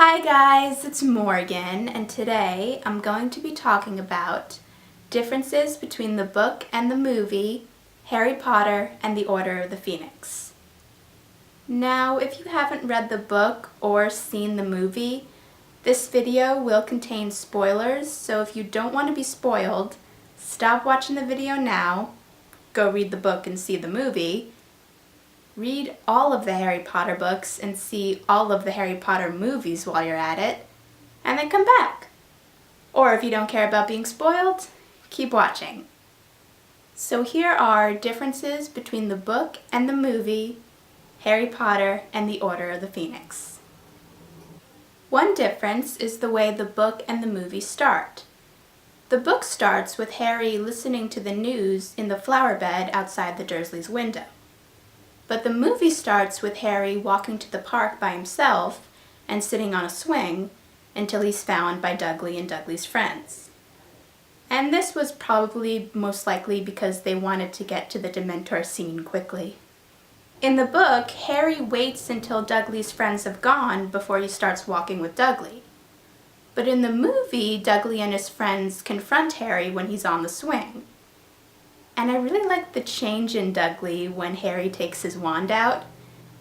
Hi guys, it's Morgan, and today I'm going to be talking about differences between the book and the movie Harry Potter and the Order of the Phoenix. Now, if you haven't read the book or seen the movie, this video will contain spoilers, so if you don't want to be spoiled, stop watching the video now, go read the book and see the movie. Read all of the Harry Potter books and see all of the Harry Potter movies while you're at it, and then come back. Or if you don't care about being spoiled, keep watching. So here are differences between the book and the movie, Harry Potter and the Order of the Phoenix. One difference is the way the book and the movie start. The book starts with Harry listening to the news in the flower bed outside the Dursleys' window. But the movie starts with Harry walking to the park by himself and sitting on a swing until he's found by Dudley and Dudley's friends. And this was probably most likely because they wanted to get to the Dementor scene quickly. In the book, Harry waits until Dudley's friends have gone before he starts walking with Dudley. But in the movie, Dudley and his friends confront Harry when he's on the swing. And I really like the change in Dudley when Harry takes his wand out,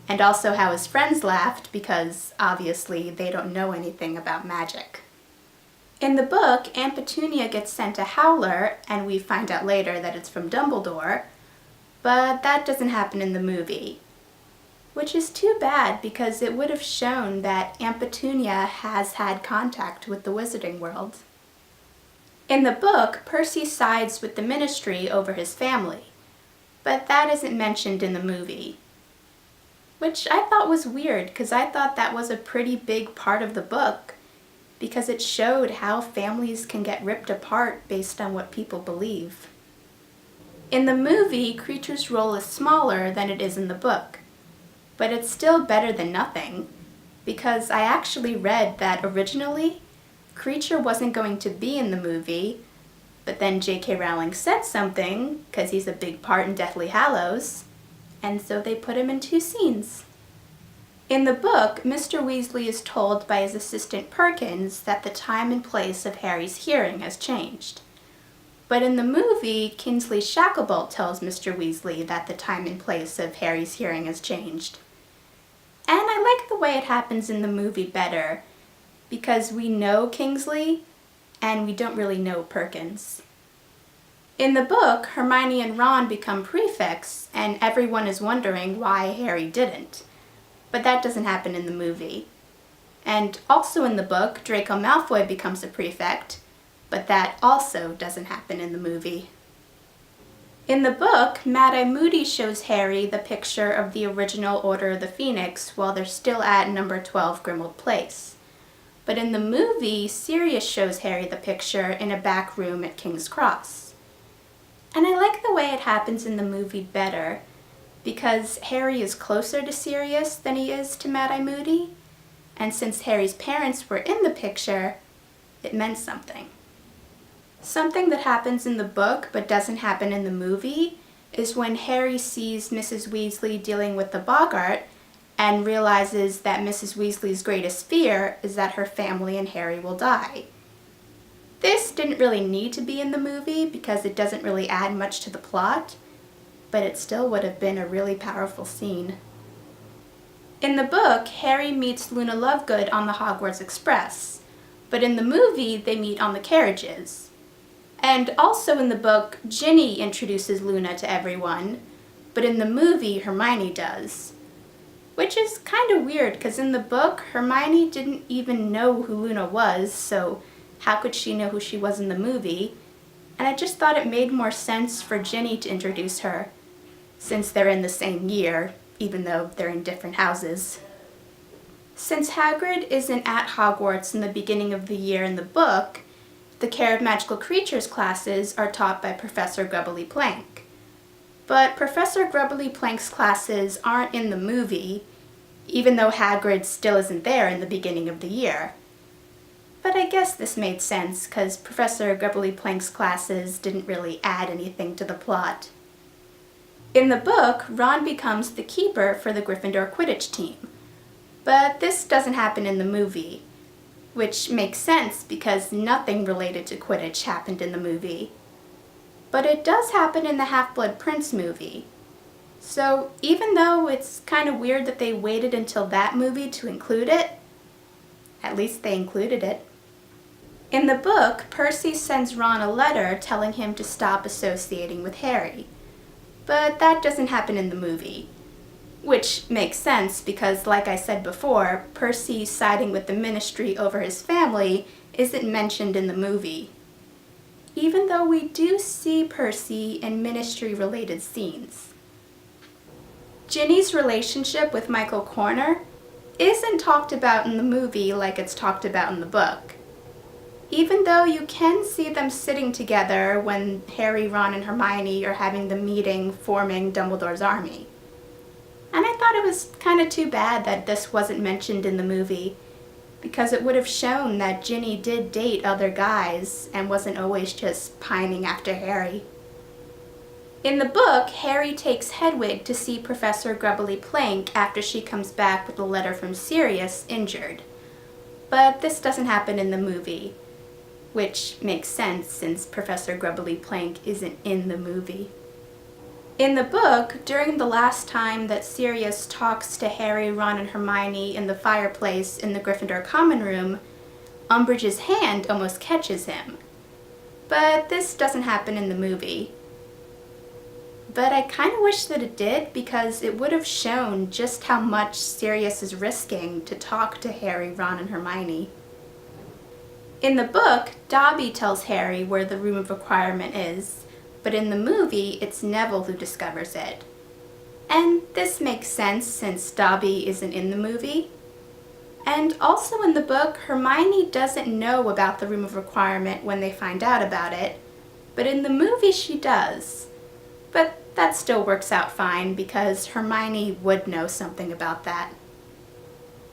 and also how his friends laughed because, obviously, they don't know anything about magic. In the book, Aunt Petunia gets sent a howler, and we find out later that it's from Dumbledore, but that doesn't happen in the movie. Which is too bad because it would have shown that Aunt Petunia has had contact with the wizarding world. In the book, Percy sides with the Ministry over his family, but that isn't mentioned in the movie. Which I thought was weird, because I thought that was a pretty big part of the book, because it showed how families can get ripped apart based on what people believe. In the movie, Kreacher's role is smaller than it is in the book, but it's still better than nothing, because I actually read that originally, Kreacher wasn't going to be in the movie, but then J.K. Rowling said something, because he's a big part in Deathly Hallows, and so they put him in 2 scenes. In the book, Mr. Weasley is told by his assistant Perkins that the time and place of Harry's hearing has changed. But in the movie, Kingsley Shacklebolt tells Mr. Weasley that the time and place of Harry's hearing has changed. And I like the way it happens in the movie better, because we know Kingsley, and we don't really know Perkins. In the book, Hermione and Ron become prefects, and everyone is wondering why Harry didn't. But that doesn't happen in the movie. And also in the book, Draco Malfoy becomes a prefect, but that also doesn't happen in the movie. In the book, Mad-Eye Moody shows Harry the picture of the original Order of the Phoenix while they're still at number 12 Grimmauld Place. But in the movie, Sirius shows Harry the picture in a back room at King's Cross. And I like the way it happens in the movie better, because Harry is closer to Sirius than he is to Mad-Eye Moody, and since Harry's parents were in the picture, it meant something. Something that happens in the book but doesn't happen in the movie is when Harry sees Mrs. Weasley dealing with the Boggart and realizes that Mrs. Weasley's greatest fear is that her family and Harry will die. This didn't really need to be in the movie because it doesn't really add much to the plot, but it still would have been a really powerful scene. In the book, Harry meets Luna Lovegood on the Hogwarts Express, but in the movie they meet on the carriages. And also in the book, Ginny introduces Luna to everyone, but in the movie Hermione does. Which is kind of weird, because in the book, Hermione didn't even know who Luna was, so how could she know who she was in the movie? And I just thought it made more sense for Ginny to introduce her, since they're in the same year, even though they're in different houses. Since Hagrid isn't at Hogwarts in the beginning of the year in the book, the Care of Magical Creatures classes are taught by Professor Grubbly Plank. But Professor Grubbly Plank's classes aren't in the movie, even though Hagrid still isn't there in the beginning of the year. But I guess this made sense, because Professor Grubbly Plank's classes didn't really add anything to the plot. In the book, Ron becomes the keeper for the Gryffindor Quidditch team. But this doesn't happen in the movie, which makes sense because nothing related to Quidditch happened in the movie. But it does happen in the Half-Blood Prince movie. So even though it's kind of weird that they waited until that movie to include it, at least they included it. In the book, Percy sends Ron a letter telling him to stop associating with Harry. But that doesn't happen in the movie. Which makes sense because, like I said before, Percy siding with the Ministry over his family isn't mentioned in the movie. Even though we do see Percy in Ministry-related scenes. Ginny's relationship with Michael Corner isn't talked about in the movie like it's talked about in the book. Even though you can see them sitting together when Harry, Ron, and Hermione are having the meeting forming Dumbledore's army. And I thought it was kind of too bad that this wasn't mentioned in the movie, because it would have shown that Ginny did date other guys and wasn't always just pining after Harry. In the book, Harry takes Hedwig to see Professor Grubbly Plank after she comes back with a letter from Sirius injured. But this doesn't happen in the movie, which makes sense since Professor Grubbly Plank isn't in the movie. In the book, during the last time that Sirius talks to Harry, Ron, and Hermione in the fireplace in the Gryffindor common room, Umbridge's hand almost catches him. But this doesn't happen in the movie. But I kind of wish that it did because it would have shown just how much Sirius is risking to talk to Harry, Ron, and Hermione. In the book, Dobby tells Harry where the Room of Requirement is, but in the movie, it's Neville who discovers it. And this makes sense since Dobby isn't in the movie. And also in the book, Hermione doesn't know about the Room of Requirement when they find out about it, but in the movie she does. But that still works out fine because Hermione would know something about that.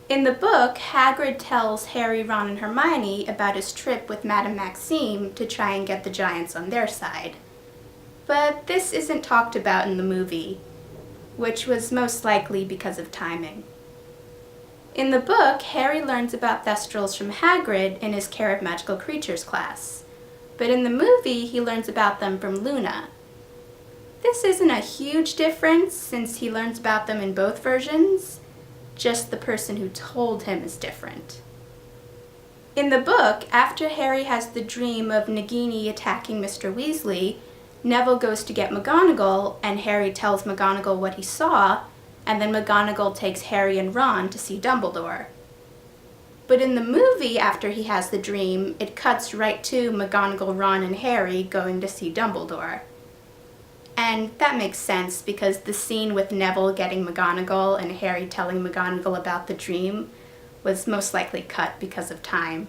In the book, Hagrid tells Harry, Ron, and Hermione about his trip with Madame Maxime to try and get the Giants on their side. But this isn't talked about in the movie, which was most likely because of timing. In the book, Harry learns about Thestrals from Hagrid in his Care of Magical Creatures class, but in the movie he learns about them from Luna. This isn't a huge difference since he learns about them in both versions, just the person who told him is different. In the book, after Harry has the dream of Nagini attacking Mr. Weasley, Neville goes to get McGonagall and Harry tells McGonagall what he saw, and then McGonagall takes Harry and Ron to see Dumbledore. But in the movie, after he has the dream, it cuts right to McGonagall, Ron, and Harry going to see Dumbledore. And that makes sense because the scene with Neville getting McGonagall and Harry telling McGonagall about the dream was most likely cut because of time.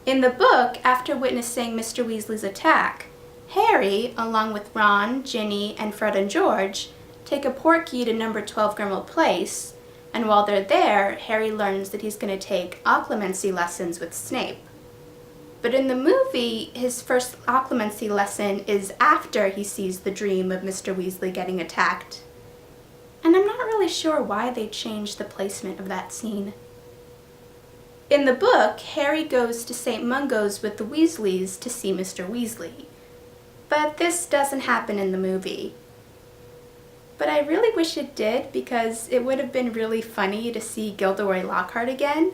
In the book, after witnessing Mr. Weasley's attack, Harry, along with Ron, Ginny, and Fred and George, take a portkey to number 12 Grimmauld Place, and while they're there, Harry learns that he's going to take occlumency lessons with Snape. But in the movie, his first occlumency lesson is after he sees the dream of Mr. Weasley getting attacked. And I'm not really sure why they changed the placement of that scene. In the book, Harry goes to St. Mungo's with the Weasleys to see Mr. Weasley. But this doesn't happen in the movie. But I really wish it did because it would have been really funny to see Gilderoy Lockhart again.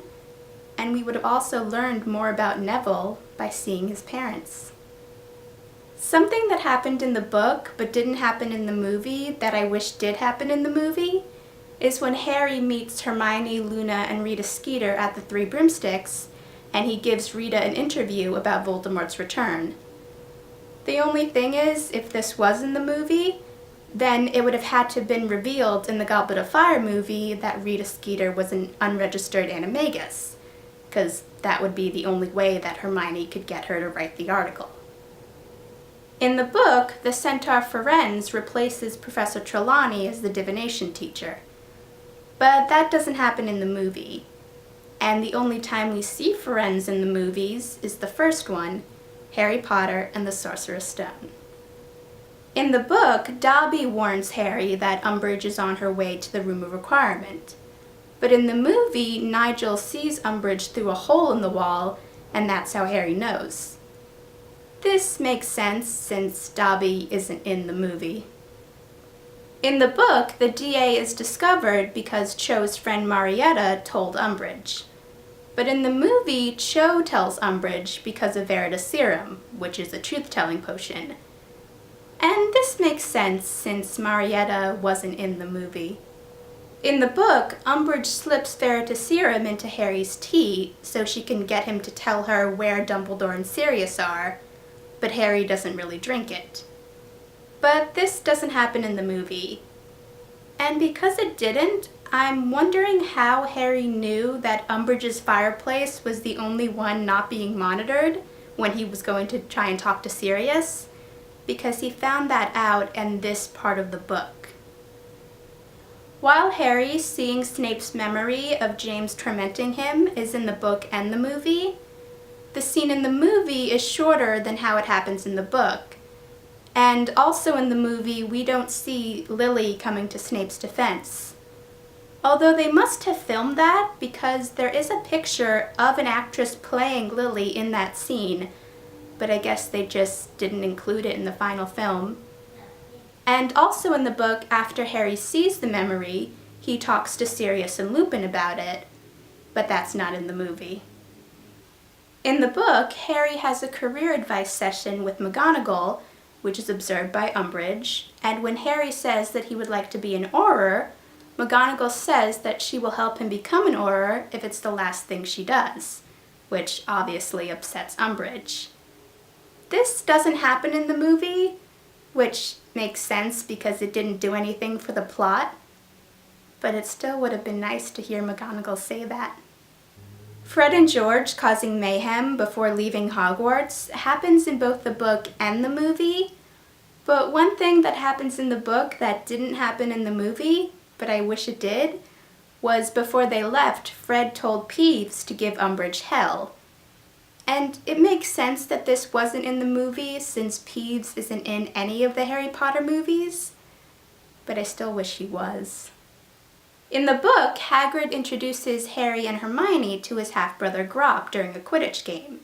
And we would have also learned more about Neville by seeing his parents. Something that happened in the book but didn't happen in the movie that I wish did happen in the movie is when Harry meets Hermione, Luna, and Rita Skeeter at the Three Broomsticks, and he gives Rita an interview about Voldemort's return. The only thing is, if this was in the movie, then it would have had to have been revealed in the Goblet of Fire movie that Rita Skeeter was an unregistered animagus, because that would be the only way that Hermione could get her to write the article. In the book, the Centaur Ferenz replaces Professor Trelawney as the divination teacher. But that doesn't happen in the movie. And the only time we see Ferenz in the movies is the first one, Harry Potter and the Sorcerer's Stone. In the book, Dobby warns Harry that Umbridge is on her way to the Room of Requirement. But in the movie, Nigel sees Umbridge through a hole in the wall, and that's how Harry knows. This makes sense since Dobby isn't in the movie. In the book, the DA is discovered because Cho's friend Marietta told Umbridge. But in the movie, Cho tells Umbridge because of Veritaserum, which is a truth-telling potion. And this makes sense since Marietta wasn't in the movie. In the book, Umbridge slips Veritaserum into Harry's tea so she can get him to tell her where Dumbledore and Sirius are, but Harry doesn't really drink it. But this doesn't happen in the movie. And because it didn't, I'm wondering how Harry knew that Umbridge's fireplace was the only one not being monitored when he was going to try and talk to Sirius, because he found that out in this part of the book. While Harry seeing Snape's memory of James tormenting him is in the book and the movie, the scene in the movie is shorter than how it happens in the book. And also in the movie, we don't see Lily coming to Snape's defense. Although they must have filmed that because there is a picture of an actress playing Lily in that scene, but I guess they just didn't include it in the final film. And also in the book, after Harry sees the memory, he talks to Sirius and Lupin about it, but that's not in the movie. In the book, Harry has a career advice session with McGonagall, which is observed by Umbridge, and when Harry says that he would like to be an Auror, McGonagall says that she will help him become an Auror if it's the last thing she does, which obviously upsets Umbridge. This doesn't happen in the movie, which makes sense because it didn't do anything for the plot, but it still would have been nice to hear McGonagall say that. Fred and George causing mayhem before leaving Hogwarts happens in both the book and the movie, but one thing that happens in the book that didn't happen in the movie, but I wish it did, was before they left, Fred told Peeves to give Umbridge hell. And it makes sense that this wasn't in the movie since Peeves isn't in any of the Harry Potter movies, but I still wish he was. In the book, Hagrid introduces Harry and Hermione to his half-brother Grop during a Quidditch game.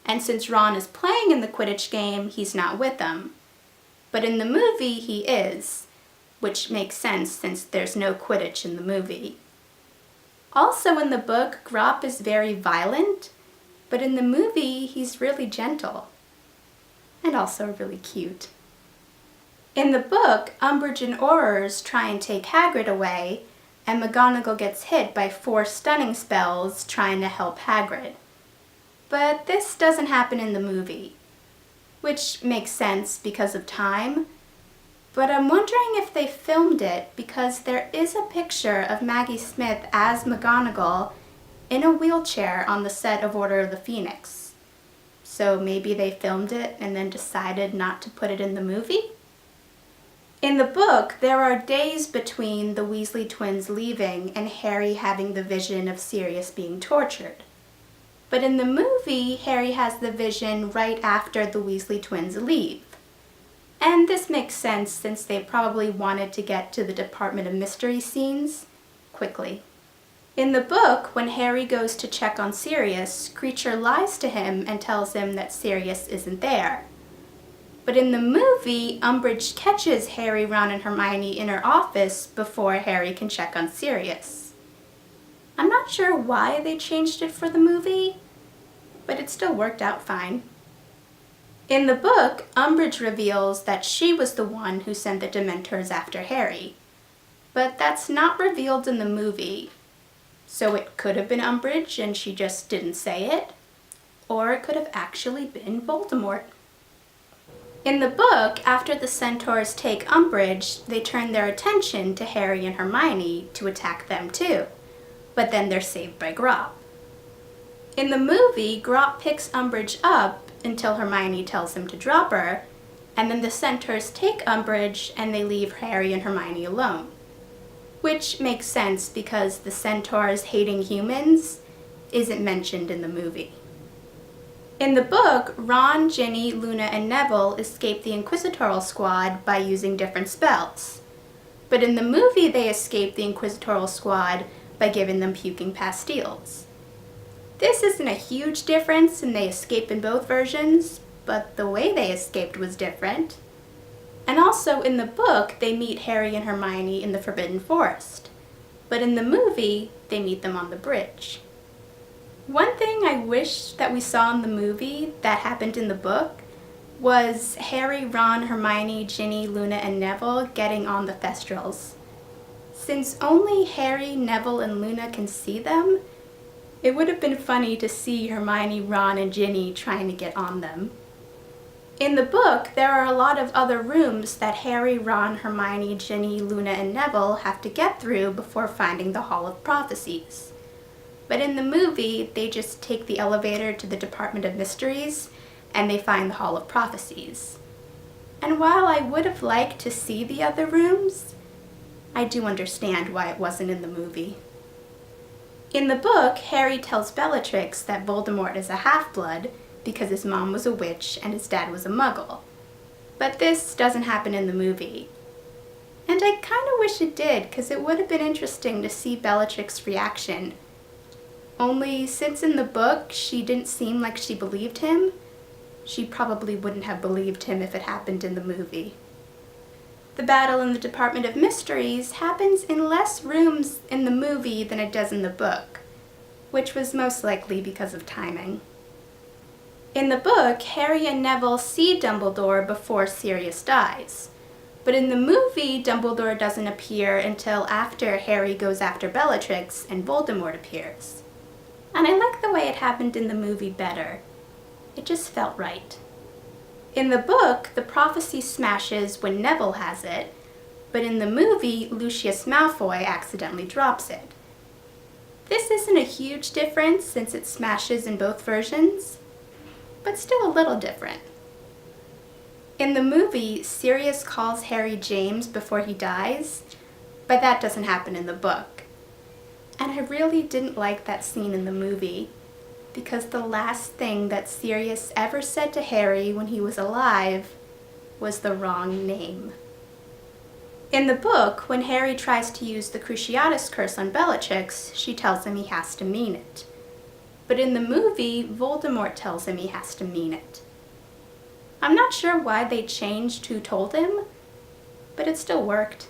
And since Ron is playing in the Quidditch game, he's not with them. But in the movie, he is, which makes sense since there's no Quidditch in the movie. Also in the book, Grop is very violent, but in the movie, he's really gentle. And also really cute. In the book, Umbridge and Aurors try and take Hagrid away, and McGonagall gets hit by 4 stunning spells trying to help Hagrid. But this doesn't happen in the movie, which makes sense because of time, but I'm wondering if they filmed it because there is a picture of Maggie Smith as McGonagall in a wheelchair on the set of Order of the Phoenix. So maybe they filmed it and then decided not to put it in the movie? In the book, there are days between the Weasley twins leaving and Harry having the vision of Sirius being tortured. But in the movie, Harry has the vision right after the Weasley twins leave. And this makes sense since they probably wanted to get to the Department of Mystery scenes quickly. In the book, when Harry goes to check on Sirius, Kreacher lies to him and tells him that Sirius isn't there. But in the movie, Umbridge catches Harry, Ron, and Hermione in her office before Harry can check on Sirius. I'm not sure why they changed it for the movie, but it still worked out fine. In the book, Umbridge reveals that she was the one who sent the Dementors after Harry, but that's not revealed in the movie. So it could have been Umbridge and she just didn't say it, or it could have actually been Voldemort. In the book, after the Centaurs take Umbridge, they turn their attention to Harry and Hermione to attack them too, but then they're saved by Grop. In the movie, Grop picks Umbridge up until Hermione tells him to drop her, and then the Centaurs take Umbridge and they leave Harry and Hermione alone. Which makes sense because the Centaurs hating humans isn't mentioned in the movie. In the book, Ron, Ginny, Luna, and Neville escape the Inquisitorial Squad by using different spells. But in the movie, they escape the Inquisitorial Squad by giving them puking pastilles. This isn't a huge difference, and they escape in both versions, but the way they escaped was different. And also, in the book, they meet Harry and Hermione in the Forbidden Forest. But in the movie, they meet them on the bridge. One thing I wish that we saw in the movie that happened in the book was Harry, Ron, Hermione, Ginny, Luna, and Neville getting on the Thestrals. Since only Harry, Neville, and Luna can see them, it would have been funny to see Hermione, Ron, and Ginny trying to get on them. In the book, there are a lot of other rooms that Harry, Ron, Hermione, Ginny, Luna, and Neville have to get through before finding the Hall of Prophecies. But in the movie, they just take the elevator to the Department of Mysteries, and they find the Hall of Prophecies. And while I would have liked to see the other rooms, I do understand why it wasn't in the movie. In the book, Harry tells Bellatrix that Voldemort is a half-blood because his mom was a witch and his dad was a muggle. But this doesn't happen in the movie. And I kind of wish it did, because it would have been interesting to see Bellatrix's reaction. Only since in the book she didn't seem like she believed him, she probably wouldn't have believed him if it happened in the movie. The battle in the Department of Mysteries happens in less rooms in the movie than it does in the book, which was most likely because of timing. In the book, Harry and Neville see Dumbledore before Sirius dies, but in the movie, Dumbledore doesn't appear until after Harry goes after Bellatrix and Voldemort appears. And I like the way it happened in the movie better. It just felt right. In the book, the prophecy smashes when Neville has it, but in the movie, Lucius Malfoy accidentally drops it. This isn't a huge difference since it smashes in both versions, but still a little different. In the movie, Sirius calls Harry James before he dies, but that doesn't happen in the book. And I really didn't like that scene in the movie, because the last thing that Sirius ever said to Harry when he was alive was the wrong name. In the book, when Harry tries to use the Cruciatus Curse on Bellatrix, she tells him he has to mean it. But in the movie, Voldemort tells him he has to mean it. I'm not sure why they changed who told him, but it still worked.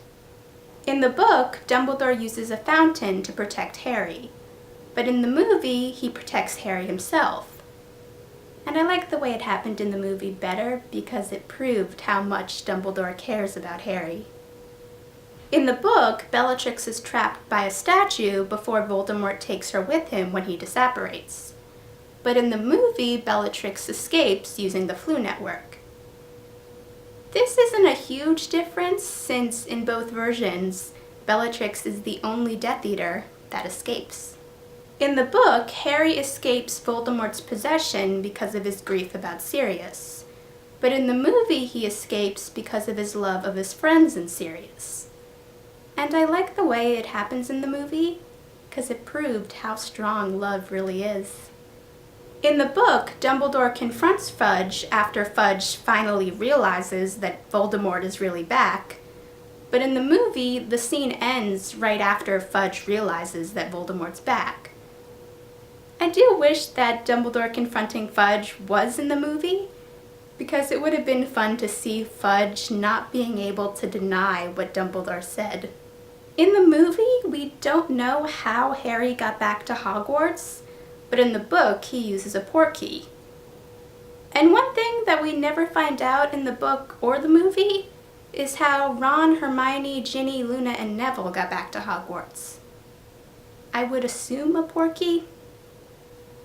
In the book, Dumbledore uses a fountain to protect Harry, but in the movie, he protects Harry himself. And I like the way it happened in the movie better because it proved how much Dumbledore cares about Harry. In the book, Bellatrix is trapped by a statue before Voldemort takes her with him when he disapparates. But in the movie, Bellatrix escapes using the Flu Network. This isn't a huge difference since in both versions, Bellatrix is the only Death Eater that escapes. In the book, Harry escapes Voldemort's possession because of his grief about Sirius. But in the movie, he escapes because of his love of his friends in Sirius. And I like the way it happens in the movie, because it proved how strong love really is. In the book, Dumbledore confronts Fudge after Fudge finally realizes that Voldemort is really back. But in the movie, the scene ends right after Fudge realizes that Voldemort's back. I do wish that Dumbledore confronting Fudge was in the movie, because it would have been fun to see Fudge not being able to deny what Dumbledore said. In the movie, we don't know how Harry got back to Hogwarts, but in the book, he uses a portkey. And one thing that we never find out in the book or the movie is how Ron, Hermione, Ginny, Luna, and Neville got back to Hogwarts. I would assume a portkey.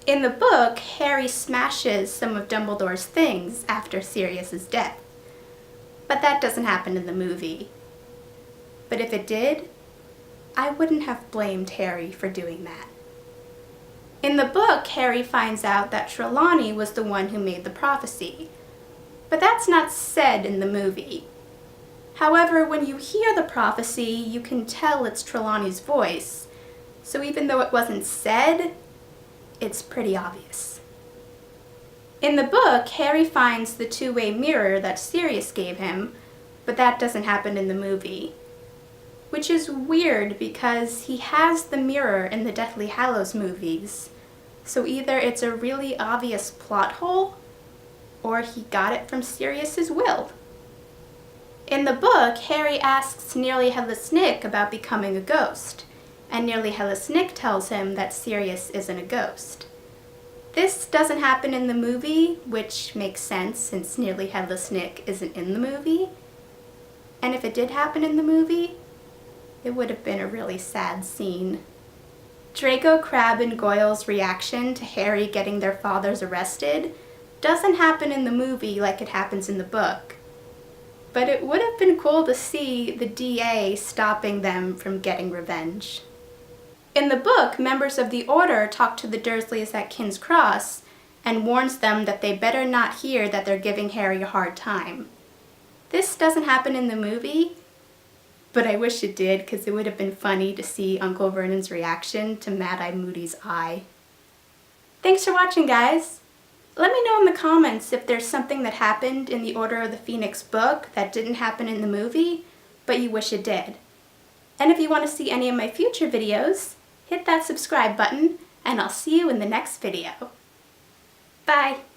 In the book, Harry smashes some of Dumbledore's things after Sirius's death. But that doesn't happen in the movie. But if it did, I wouldn't have blamed Harry for doing that. In the book, Harry finds out that Trelawney was the one who made the prophecy. But that's not said in the movie. However, when you hear the prophecy, you can tell it's Trelawney's voice. So even though it wasn't said, it's pretty obvious. In the book, Harry finds the two-way mirror that Sirius gave him, but that doesn't happen in the movie. which is weird because he has the mirror in the Deathly Hallows movies. So either it's a really obvious plot hole, or he got it from Sirius's will. In the book, Harry asks Nearly Headless Nick about becoming a ghost, and Nearly Headless Nick tells him that Sirius isn't a ghost. This doesn't happen in the movie, which makes sense since Nearly Headless Nick isn't in the movie. And if it did happen in the movie, it would have been a really sad scene. Draco, Crabbe, and Goyle's reaction to Harry getting their fathers arrested doesn't happen in the movie like it happens in the book. But it would have been cool to see the DA stopping them from getting revenge. In the book, members of the Order talk to the Dursleys at King's Cross and warns them that they better not hear that they're giving Harry a hard time. This doesn't happen in the movie, but I wish it did because it would have been funny to see Uncle Vernon's reaction to Mad-Eye Moody's eye. Thanks for watching, guys! Let me know in the comments if there's something that happened in the Order of the Phoenix book that didn't happen in the movie, but you wish it did. And if you want to see any of my future videos, hit that subscribe button, and I'll see you in the next video. Bye!